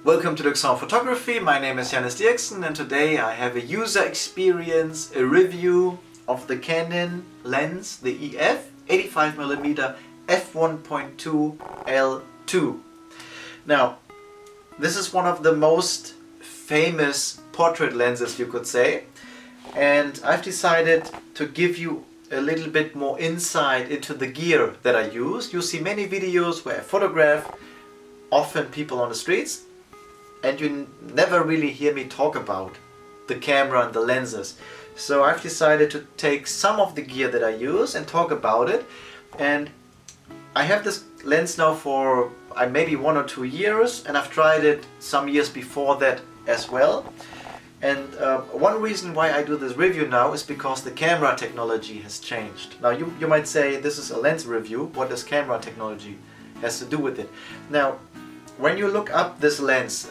Welcome to Luxon Photography. My name is Jannis Dirksen and today I have a user experience, a review of the Canon lens, the EF 85mm f1.2 L2. Now, this is one of the most famous portrait lenses, you could say, and I've decided to give you a little bit more insight into the gear that I use. You see many videos where I photograph often people on the streets, and you never really hear me talk about the camera and the lenses. So I've decided to take some of the gear that I use and talk about it. And I have this lens now for maybe 1 or 2 years, and I've tried it some years before that as well. And one reason why I do this review now is because the camera technology has changed. Now you might say, this is a lens review, what does camera technology has to do with it? Now, when you look up this lens,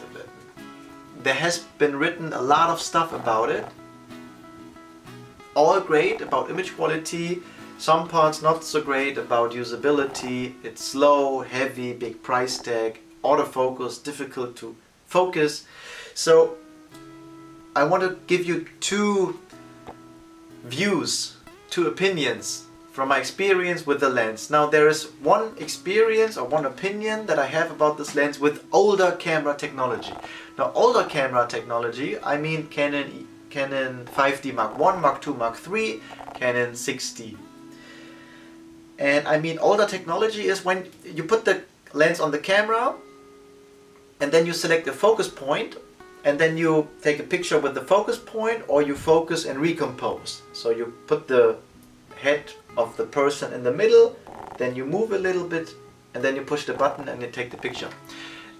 there has been written a lot of stuff about it. All great about image quality, some parts not so great about usability. It's slow, heavy, big price tag, autofocus, difficult to focus. So I want to give you two views, two opinions from my experience with the lens. Now there is one experience or one opinion that I have about this lens with older camera technology. Now older camera technology, I mean Canon 5D Mark 1, Mark 2, Mark 3, Canon 6D. And I mean older technology is when you put the lens on the camera and then you select the focus point and then you take a picture with the focus point, or you focus and recompose. So you put the head of the person in the middle, then you move a little bit, and then you push the button and you take the picture.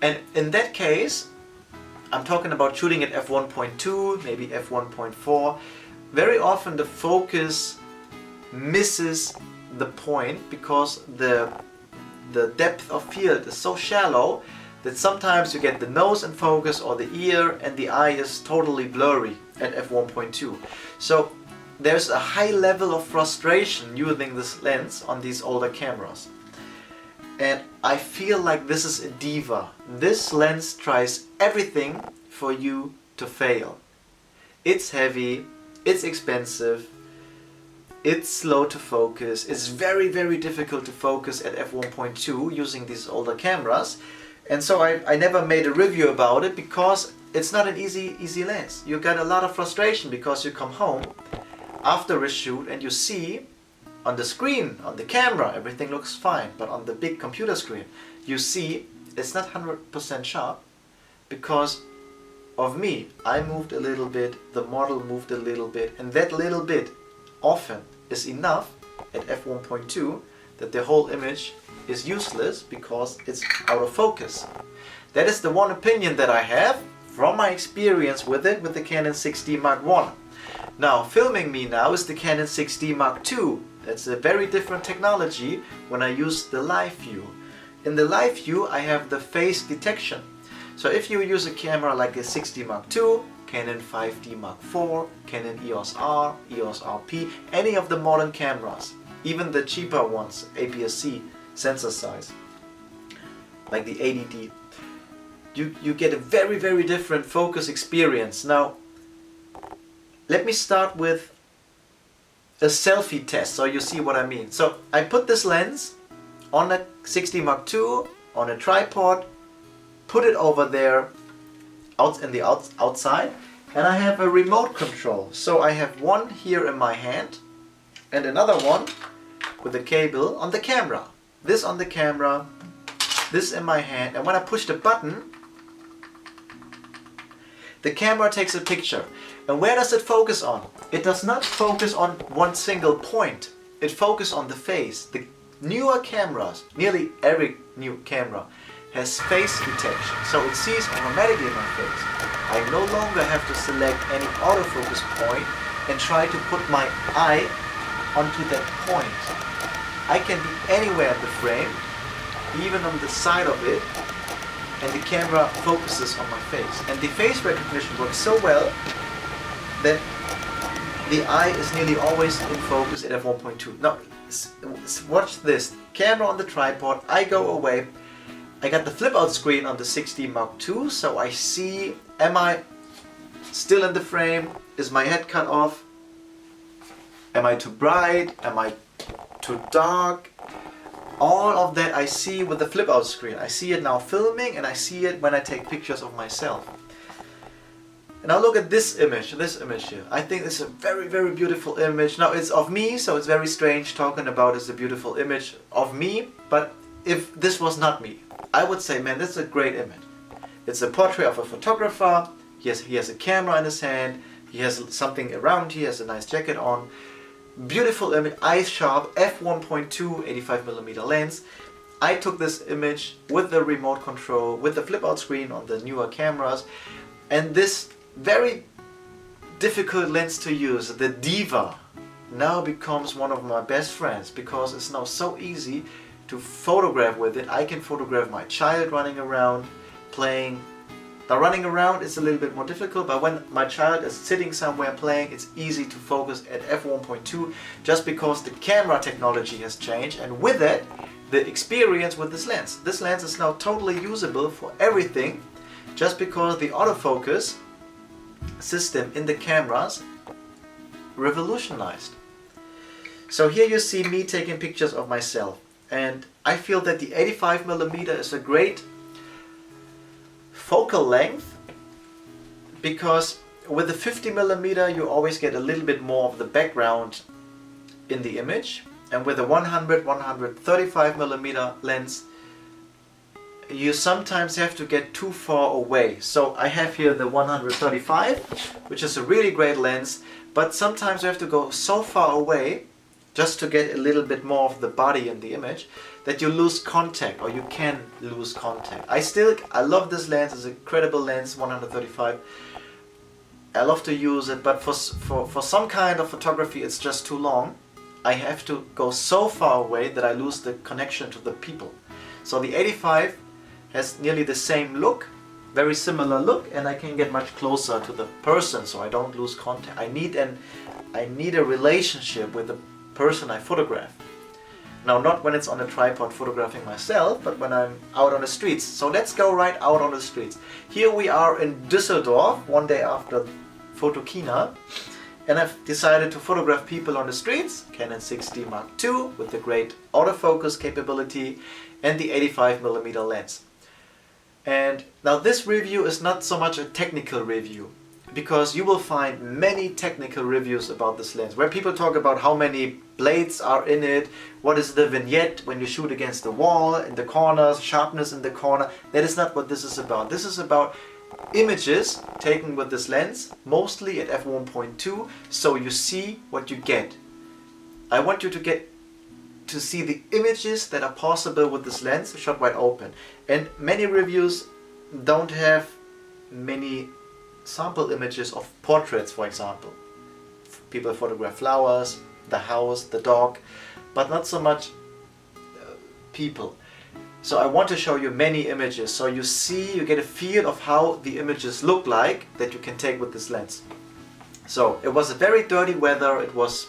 And in that case, I'm talking about shooting at f1.2, maybe f1.4. Very often the focus misses the point because the depth of field is so shallow that sometimes you get the nose in focus or the ear, and the eye is totally blurry at f1.2. So there's a high level of frustration using this lens on these older cameras. And I feel like this is a diva. This lens tries everything for you to fail. It's heavy, it's expensive, it's slow to focus, it's very, very difficult to focus at f1.2 using these older cameras. And so I never made a review about it because it's not an easy lens. You get a lot of frustration because you come home after a shoot and you see on the screen, on the camera, everything looks fine, but on the big computer screen you see it's not 100% sharp because of me. I moved a little bit, the model moved a little bit, and that little bit often is enough at f1.2 that the whole image is useless because it's out of focus. That is the one opinion that I have from my experience with it, with the Canon 6D Mark 1. Now, filming me now is the Canon 6D Mark II. That's a very different technology when I use the live view. In the live view I have the face detection. So if you use a camera like a 6D Mark II, Canon 5D Mark IV, Canon EOS R, EOS RP, any of the modern cameras, even the cheaper ones, APS-C sensor size, like the 80D, you get a very, very different focus experience. Now, let me start with a selfie test so you see what I mean. So I put this lens on a 6D Mark II on a tripod, put it over there outside, and I have a remote control. So I have one here in my hand and another one with a cable on the camera. This on the camera, this in my hand, and when I push the button, the camera takes a picture. And where does it focus on? It does not focus on one single point. It focuses on the face. The newer cameras, nearly every new camera, has face detection. So it sees automatically my face. I no longer have to select any autofocus point and try to put my eye onto that point. I can be anywhere in the frame, even on the side of it, and the camera focuses on my face. And the face recognition works so well that the eye is nearly always in focus at f1.2. Now, watch this. Camera on the tripod, I go away, I got the flip out screen on the 6D Mark II, so I see, am I still in the frame? Is my head cut off? Am I too bright? Am I too dark? All of that I see with the flip out screen. I see it now filming, and I see it when I take pictures of myself. And now look at this image here. I think it's a very, very beautiful image. Now it's of me, so it's very strange talking about it's a beautiful image of me, but if this was not me, I would say, man, this is a great image. It's a portrait of a photographer. He has a camera in his hand. He has something around. He has a nice jacket on. Beautiful image, eyes sharp, f1.2 85mm lens. I took this image with the remote control, with the flip out screen on the newer cameras, and this very difficult lens to use, the Diva, now becomes one of my best friends because it's now so easy to photograph with it. I can photograph my child running around, playing. Now running around is a little bit more difficult, but when my child is sitting somewhere playing, it's easy to focus at f1.2 just because the camera technology has changed, and with it, the experience with this lens. This lens is now totally usable for everything just because the autofocus system in the cameras revolutionized. So here you see me taking pictures of myself, and I feel that the 85mm is a great focal length because with the 50mm you always get a little bit more of the background in the image, and with the 135mm lens you sometimes have to get too far away. So I have here the 135, which is a really great lens, but sometimes you have to go so far away just to get a little bit more of the body in the image that you lose contact, or you can lose contact. I love this lens. It's an incredible lens, 135. I love to use it, but for some kind of photography it's just too long. I have to go so far away that I lose the connection to the people. So the 85 has nearly the same look, very similar look, and I can get much closer to the person so I don't lose contact. I need a relationship with the person I photograph. Now, not when it's on a tripod photographing myself, but when I'm out on the streets. So let's go right out on the streets. Here we are in Düsseldorf, one day after Photokina, and I've decided to photograph people on the streets, Canon 6D Mark II with the great autofocus capability and the 85mm lens. And now this review is not so much a technical review, because you will find many technical reviews about this lens where people talk about how many blades are in it, what is the vignette when you shoot against the wall, in the corners, sharpness in the corner. That is not what this is about. This is about images taken with this lens, mostly at f1.2, so you see what you get. I want you to see the images that are possible with this lens shot wide open. And many reviews don't have many sample images of portraits, for example. People photograph flowers, the house, the dog, but not so much people. So I want to show you many images so you get a feel of how the images look like that you can take with this lens. So it was a very dirty weather. It was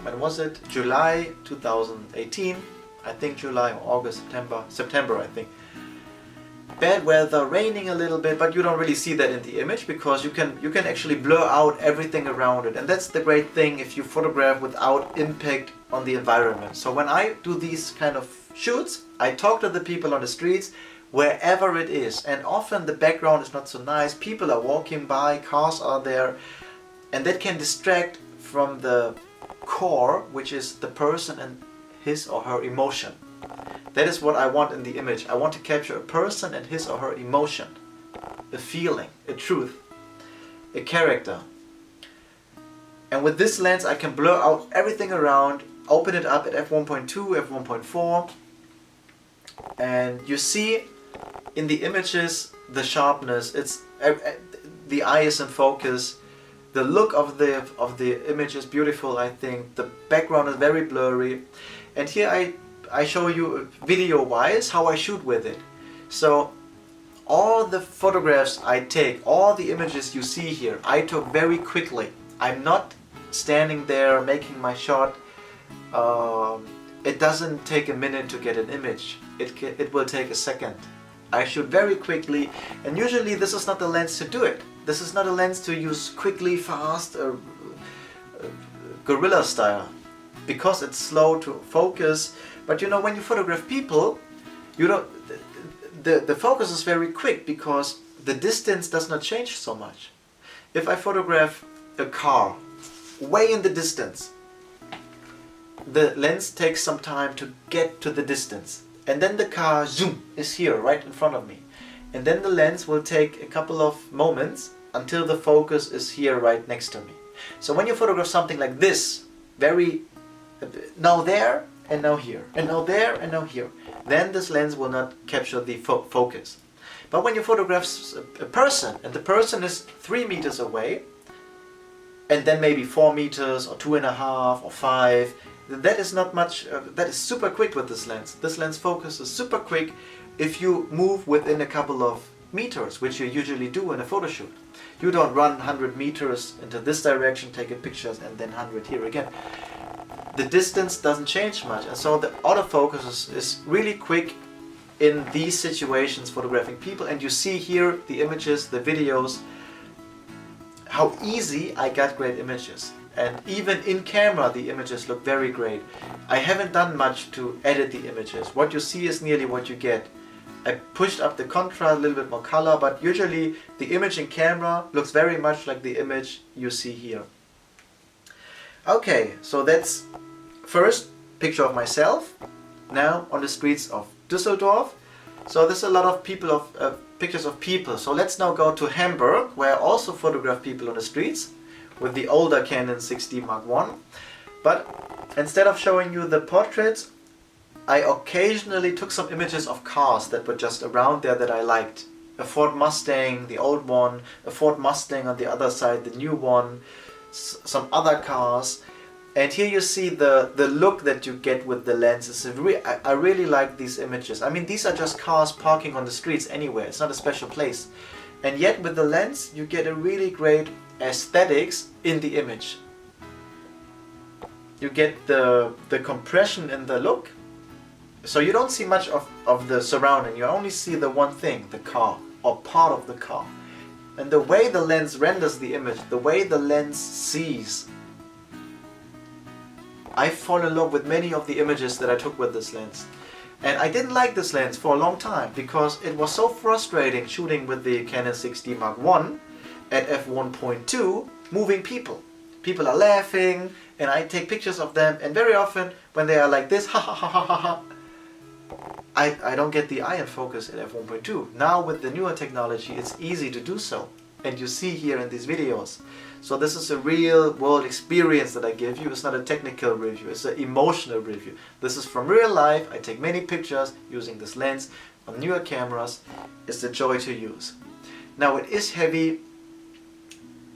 when was it? July 2018, I think. July or August, September I think. Bad weather, raining a little bit, but you don't really see that in the image because you can actually blur out everything around it, and that's the great thing if you photograph without impact on the environment. So when I do these kind of shoots, I talk to the people on the streets wherever it is, and often the background is not so nice, people are walking by, cars are there, and that can distract from the core, which is the person and his or her emotion. That is what I want in the image. I want to capture a person and his or her emotion, a feeling, a truth, a character. And with this lens I can blur out everything around, open it up at f1.2, f1.4, and you see in the images the sharpness. It's the eye is in focus. The look of the image is beautiful, I think. The background is very blurry. And here I show you video-wise how I shoot with it. So all the photographs I take, all the images you see here, I took very quickly. I'm not standing there making my shot. It doesn't take a minute to get an image. it will take a second. I shoot very quickly, and usually this is not the lens to do it. This is not a lens to use quickly, fast, guerrilla style, because it's slow to focus. But you know, when you photograph people, you don't, the focus is very quick because the distance does not change so much. If I photograph a car way in the distance, the lens takes some time to get to the distance, and then the car, zoom, is here right in front of me, and then the lens will take a couple of moments until the focus is here right next to me. So when you photograph something like this, very now there and now here, and now there and now here, then this lens will not capture the focus. But when you photograph a person, and the person is 3 meters away, and then maybe 4 meters or 2.5 or 5, that is not much, that is super quick with this lens. This lens focus is super quick if you move within a couple of meters, which you usually do in a photo shoot. You don't run 100 meters into this direction, taking pictures, and then 100 here again. The distance doesn't change much, and so the autofocus is really quick in these situations photographing people. And you see here the images, the videos, how easy I got great images. And even in camera the images look very great. I haven't done much to edit the images. What you see is nearly what you get. I pushed up the contrast, a little bit more color, but usually the image in camera looks very much like the image you see here. Okay, so that's first picture of myself, now on the streets of Düsseldorf. So there's a lot of people pictures of people. So let's now go to Hamburg, where I also photograph people on the streets with the older Canon 6D Mark I. But instead of showing you the portraits, I occasionally took some images of cars that were just around there that I liked. A Ford Mustang, the old one, a Ford Mustang on the other side, the new one, some other cars. And here you see the look that you get with the lenses. I really like these images. I mean, these are just cars parking on the streets anywhere. It's not a special place. And yet with the lens you get a really great aesthetics in the image. You get the compression in the look. So you don't see much of the surrounding. You only see the one thing, the car, or part of the car. And the way the lens renders the image, the way the lens sees, I fall in love with many of the images that I took with this lens. And I didn't like this lens for a long time because it was so frustrating shooting with the Canon 6D Mark I at f1.2, moving people. People are laughing and I take pictures of them, and very often when they are like this, ha ha ha ha ha ha, I don't get the eye in focus at f1.2. Now with the newer technology it's easy to do so, and you see here in these videos. So this is a real world experience that I give you. It's not a technical review, it's an emotional review. This is from real life. I take many pictures using this lens on newer cameras. It's a joy to use. Now it is heavy,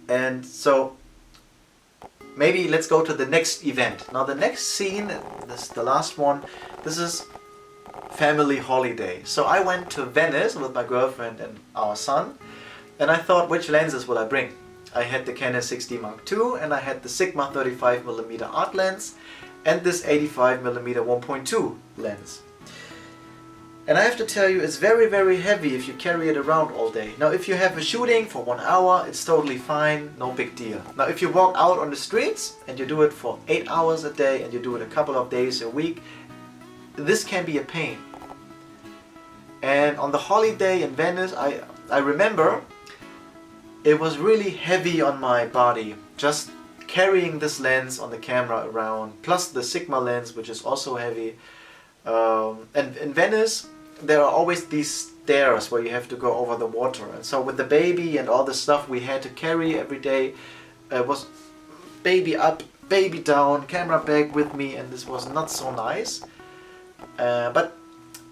and so maybe let's go to the next event. Now the next scene, this is the last one, this is family holiday. So I went to Venice with my girlfriend and our son, and I thought, which lenses will I bring? I had the Canon 6D Mark II, and I had the Sigma 35mm art lens and this 85mm 1.2 lens. And I have to tell you, it's very, very heavy if you carry it around all day. Now if you have a shooting for 1 hour, it's totally fine, no big deal. Now if you walk out on the streets and you do it for 8 hours a day and you do it a couple of days a week, this can be a pain. And on the holiday in Venice, I remember it was really heavy on my body, just carrying this lens on the camera around, plus the Sigma lens, which is also heavy. And in Venice, there are always these stairs where you have to go over the water. And so with the baby and all the stuff we had to carry every day, was baby up, baby down, camera bag with me, and this was not so nice. But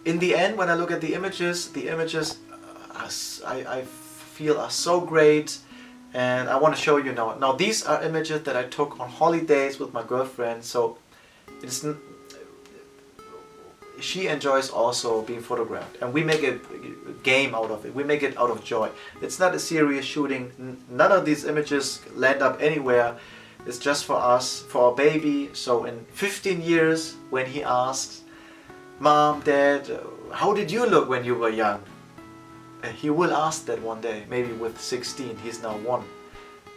in the end, when I look at the images I feel are so great, and I want to show you now. Now these are images that I took on holidays with my girlfriend, so it's she enjoys also being photographed, and we make a game out of it. We make it out of joy. It's not a serious shooting. None of these images land up anywhere. It's just for us, for our baby. So in 15 years, when he asks, Mom, Dad, how did you look when you were young? He will ask that one day, maybe with 16, he's now 1.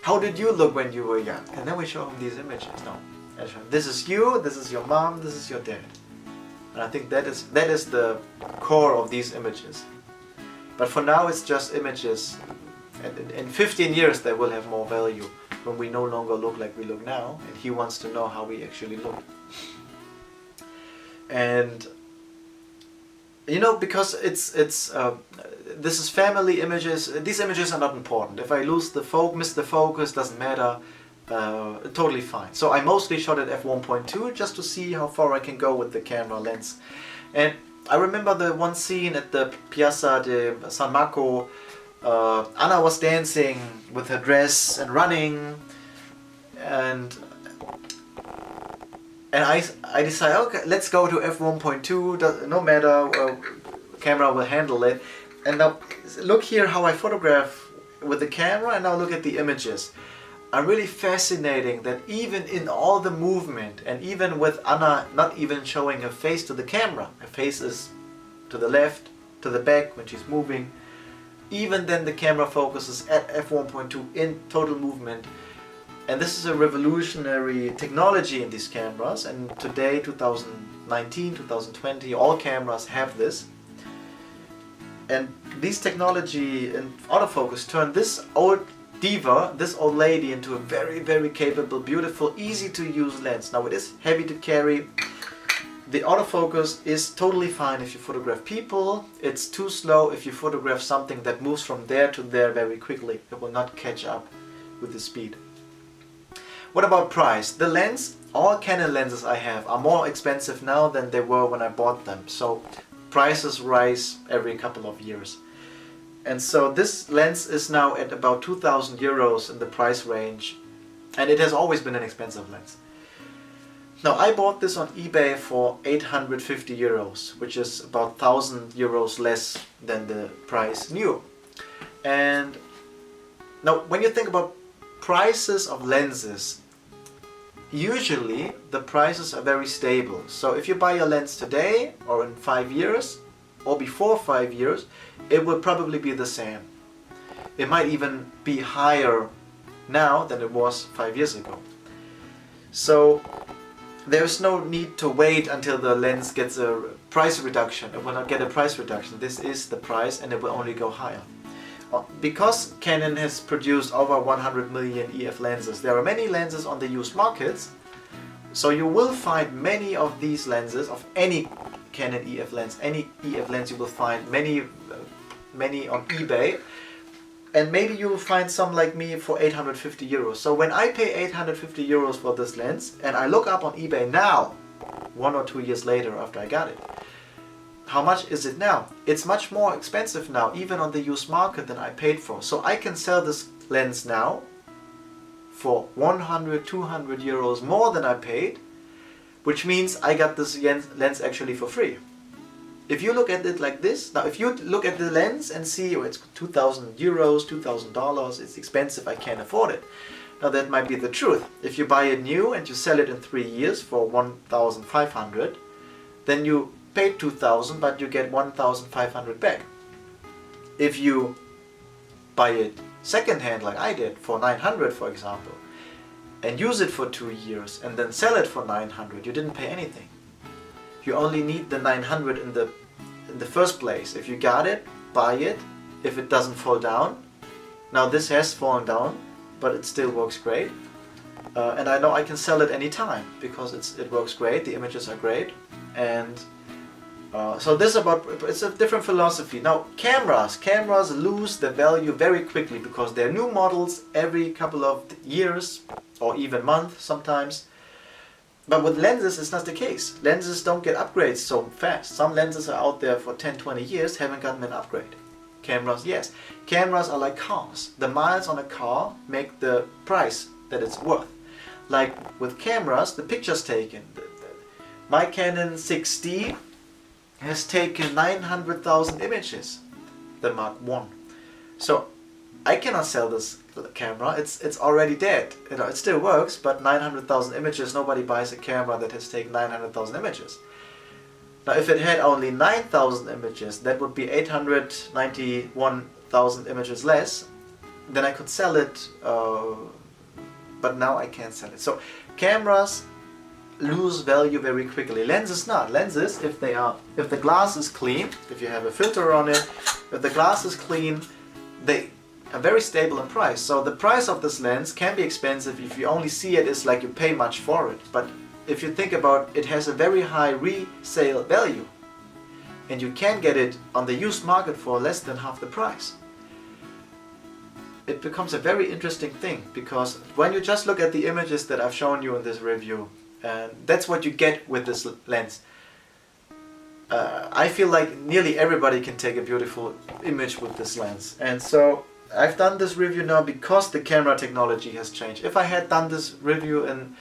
How did you look when you were young? And then we show him these images. No, this is you, this is your mom, this is your dad. And I think that is the core of these images. But for now it's just images. And in 15 years they will have more value when we no longer look like we look now, and he wants to know how we actually look. And you know, because this is family images. These images are not important. If I miss the focus, doesn't matter. Totally fine. So I mostly shot at f1.2 just to see how far I can go with the camera lens. And I remember the one scene at the Piazza de San Marco. Anna was dancing with her dress and running, and I decided, okay, let's go to f1.2. No matter, camera will handle it. And now look here how I photograph with the camera, and now look at the images. Are really fascinating that even in all the movement, and even with Anna not even showing her face to the camera, her face is to the left, to the back when she's moving. Even then the camera focuses at f1.2 in total movement. And this is a revolutionary technology in these cameras, and today, 2019, 2020, all cameras have this. And these technology and autofocus turn this old diva, this old lady, into a very, very capable, beautiful, easy to use lens. Now it is heavy to carry. The autofocus is totally fine if you photograph people. It's too slow if you photograph something that moves from there to there very quickly. It will not catch up with the speed. What about price? The lens, all Canon lenses I have are more expensive now than they were when I bought them. So prices rise every couple of years. And so this lens is now at about 2,000 euros in the price range. And it has always been an expensive lens. Now I bought this on eBay for 850 euros, which is about 1,000 euros less than the price new. And now when you think about prices of lenses, usually the prices are very stable. So if you buy a lens today, or in 5 years, or before 5 years, it will probably be the same. It might even be higher now than it was 5 years ago. So there's no need to wait until the lens gets a price reduction. It will not get a price reduction. This is the price, and it will only go higher. Because Canon has produced over 100 million EF lenses, there are many lenses on the used markets. So you will find many of these lenses, of any Canon EF lens, any EF lens, you will find many on eBay. And maybe you will find some like me for 850 euros. So when I pay 850 euros for this lens, and I look up on eBay now, 1 or 2 years later after I got it, how much is it now? It's much more expensive now, even on the used market, than I paid for. So I can sell this lens now for 100, 200 euros more than I paid, which means I got this lens actually for free. If you look at it like this, now if you look at the lens and see, oh, it's 2,000 euros, $2,000, it's expensive, I can't afford it. Now that might be the truth. If you buy it new and you sell it in 3 years for 1,500, then you paid 2,000, but you get 1,500 back. If you buy it second-hand like I did for 900, for example, and use it for 2 years and then sell it for 900, you didn't pay anything. You only need the 900 in the first place. If you got it, buy it. If it doesn't fall down, now this has fallen down, but it still works great. And I know I can sell it anytime because it works great. The images are great, and so this it's a different philosophy. Now cameras lose their value very quickly because they're new models every couple of years or even months sometimes. But with lenses, it's not the case. Lenses don't get upgrades so fast. Some lenses are out there for 10, 20 years, haven't gotten an upgrade. Cameras, yes. Cameras are like cars. The miles on a car make the price that it's worth. Like with cameras, the pictures taken. My Canon 6D has taken 900,000 images, the Mark I. So I cannot sell this camera, it's already dead. You know, it still works, but 900,000 images, nobody buys a camera that has taken 900,000 images. Now if it had only 9,000 images, that would be 891,000 images less, then I could sell it, but now I can't sell it. So cameras lose value very quickly. Lenses not. Lenses, if the glass is clean, if you have a filter on it, if the glass is clean, they are very stable in price. So the price of this lens can be expensive if you only see it as like you pay much for it. But if you think about it, has a very high resale value, and you can get it on the used market for less than half the price. It becomes a very interesting thing, because when you just look at the images that I've shown you in this review, and that's what you get with this lens. I feel like nearly everybody can take a beautiful image with this lens. And so I've done this review now because the camera technology has changed. If I had done this review in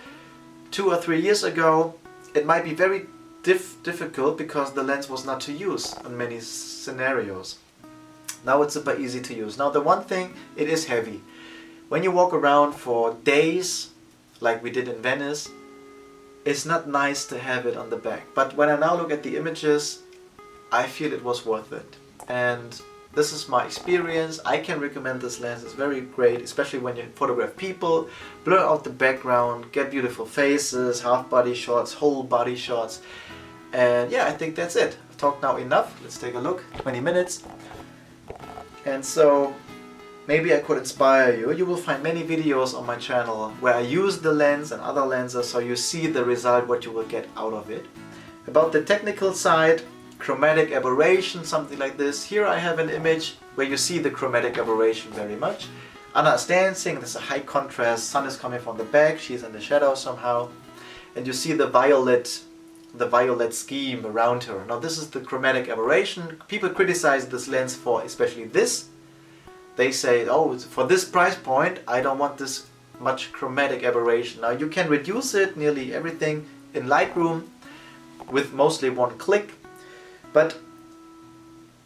2 or 3 years ago, it might be very difficult because the lens was not to use in many scenarios. Now it's super easy to use. Now the one thing, it is heavy. When you walk around for days, like we did in Venice, it's not nice to have it on the back. But when I now look at the images, I feel it was worth it. And this is my experience. I can recommend this lens. It's very great, especially when you photograph people, blur out the background, get beautiful faces, half body shots, whole body shots. And yeah, I think that's it. I've talked now enough. Let's take a look. 20 minutes. And so maybe I could inspire you. You will find many videos on my channel where I use the lens and other lenses, so you see the result, what you will get out of it. About the technical side, chromatic aberration, something like this. Here I have an image where you see the chromatic aberration very much. Anna's dancing, there's a high contrast, sun is coming from the back, she's in the shadow somehow. And you see the violet scheme around her. Now this is the chromatic aberration. People criticize this lens for especially this. They say, oh, for this price point, I don't want this much chromatic aberration. Now you can reduce it, nearly everything, in Lightroom with mostly one click. But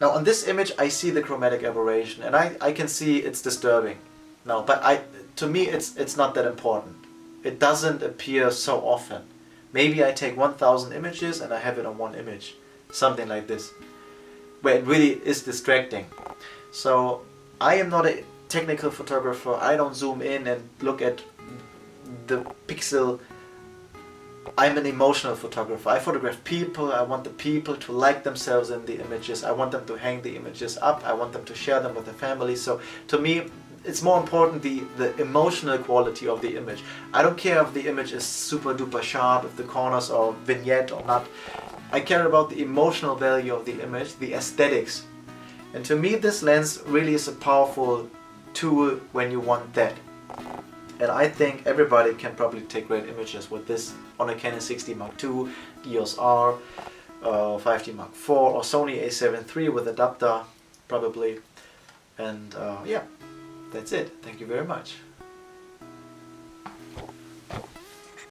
now on this image I see the chromatic aberration, and I can see it's disturbing. Now, but to me it's not that important. It doesn't appear so often. Maybe I take 1,000 images and I have it on one image. Something like this. Where it really is distracting. So I am not a technical photographer. I don't zoom in and look at the pixel. I'm an emotional photographer. I photograph people. I want the people to like themselves in the images. I want them to hang the images up. I want them to share them with their family. So to me, it's more important the emotional quality of the image. I don't care if the image is super duper sharp, if the corners are vignette or not. I care about the emotional value of the image, the aesthetics. And to me this lens really is a powerful tool when you want that. And I think everybody can probably take great images with this on a Canon 60 Mark II, EOS R, 5D Mark IV or Sony a7 III with adapter probably. And yeah, that's it. Thank you very much.